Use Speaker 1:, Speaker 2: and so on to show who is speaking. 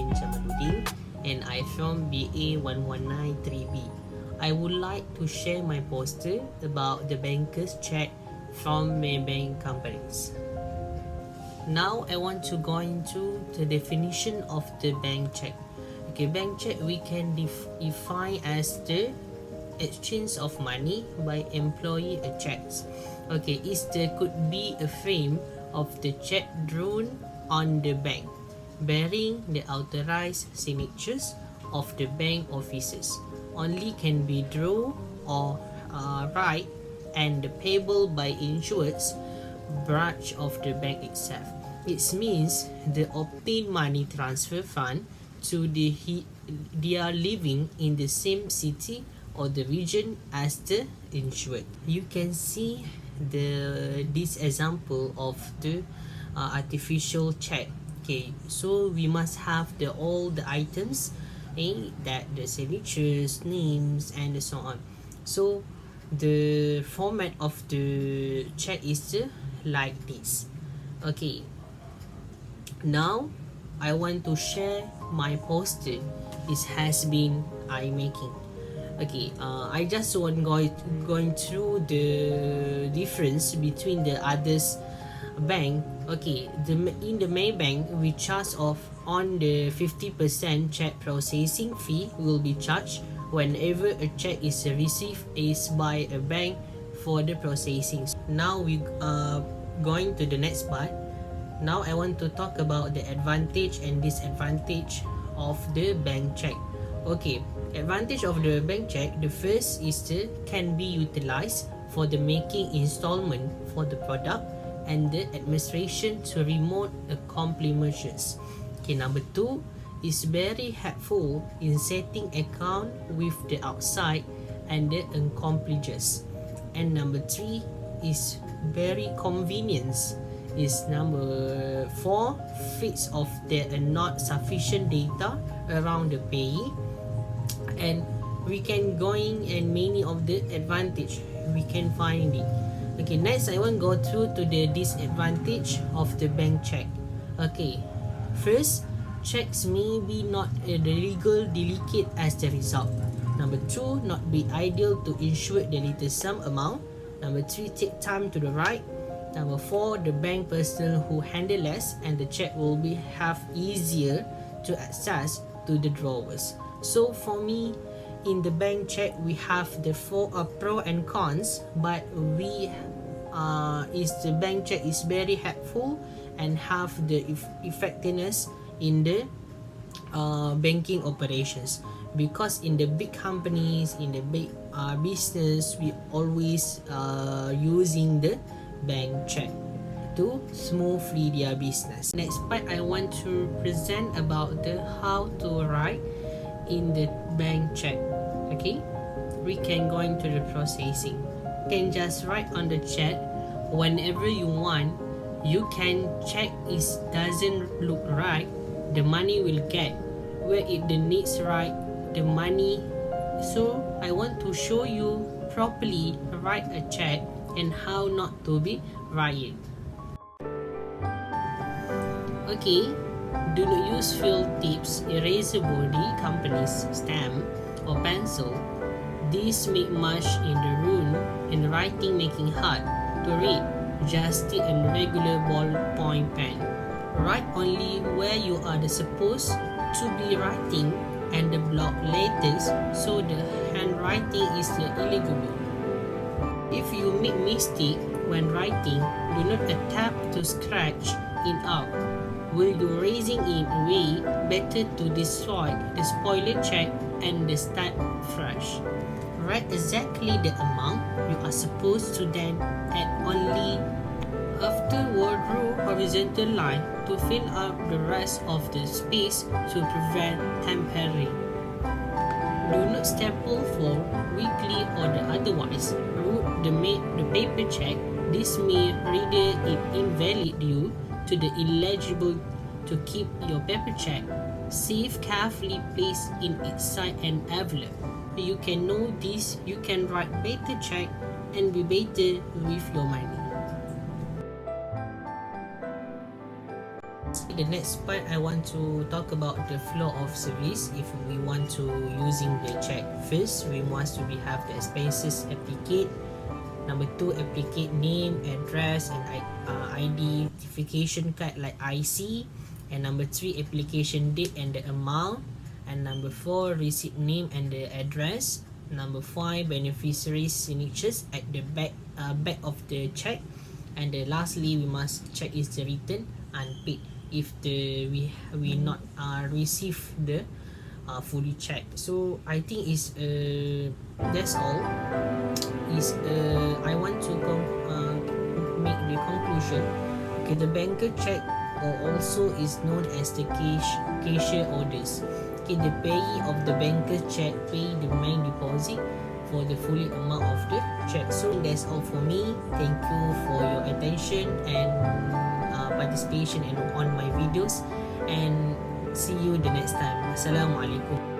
Speaker 1: name Jamalludin and I'm from BA1193B. I would like to share my poster about the banker's check from Maybank companies. Now I want to go into the definition of the bank check. Okay, bank check we can define as the exchange of money by employee checks. Okay, there could be a frame of the check drawn on the bank bearing the authorized signatures of the bank officers. Only can be drawn or write and payable by insured branch of the bank itself. It means the obtained money transfer fund to they are living in the same city or the region as the insured. You can see this example of the artificial check. Okay, so we must have all the items, that the signatures, names, and so on. So the format of the check is like this. Okay, now I want to share my poster. This has been I making. Okay, I just want going through the difference between the others bank. Okay, in the Maybank we charge off on the 50% check processing fee will be charged whenever a check is received by a bank for the processing. Now we are going to the next part. Now I want to talk about the advantage and disadvantage of the bank check. Okay, advantage of the bank check, the first is can be utilized for the making installment for the product and the administration to remote accomplishments. Okay, number two is very helpful in setting account with the outside and the accomplices. And number three is very convenience. Is number four, fits of there are not sufficient data around the payee, and we can going and many of the advantage we can find it. Okay, next I want go through to the disadvantage of the bank check. Okay, first, checks may be not the legal delicate as the result. Number two, not be ideal to insure the little sum amount. Number three, take time to the write. Number four, the bank personnel who handle less and the check will be have easier to access to the drawers. So for me, in the bank check we have the four pro and cons, but we the bank check is very helpful and have the effectiveness in the banking operations, because in the big companies, in the big business, we always using the bank check to smoothly their business. Next part I want to present about the how to write in the bank check. Okay, we can go into the processing. You can just write on the check whenever you want. You can check it doesn't look right, the money will get where it needs right the money. So I want to show you properly write a check and how not to be write it. Okay, do not use field tips, eraser body, company's stamp or pencil. These make much in the room and writing making hard to read. Just stick a regular ballpoint pen. Write only where you are supposed to be writing and the block letters, so the handwriting is illegible. If you make mistake when writing, do not attempt to scratch it out. Will you raising it away, better to destroy the spoiled check and start fresh. Write exactly the amount you are supposed to, then add only afterward row horizontal line to fill up the rest of the space to prevent tampering. Do not staple for weekly or otherwise root the paper check. This may render it invalid due to the illegible. To keep your paper check safe, carefully placed in inside an envelope. You can know this, you can write better check and be better with your money. the next part I want to talk about the flow of service. If we want to using the check, first we must to have the expenses applicate. Number 2, applicate name, address and identification card like IC. And number 3, application date and the amount. And number 4, receipt name and the address. Number 5, beneficiaries signatures at the back of the check. And lastly, we must check is the return unpaid if we not receive the fully checked. So I think is that's all. Is I want to make the conclusion. Okay, the banker check or also is known as the cashier orders. Okay, the payee of the banker check pay the main deposit for the fully amount of the check. So that's all for me. Thank you for your attention and participation and on my videos, and see you the next time. Assalamualaikum.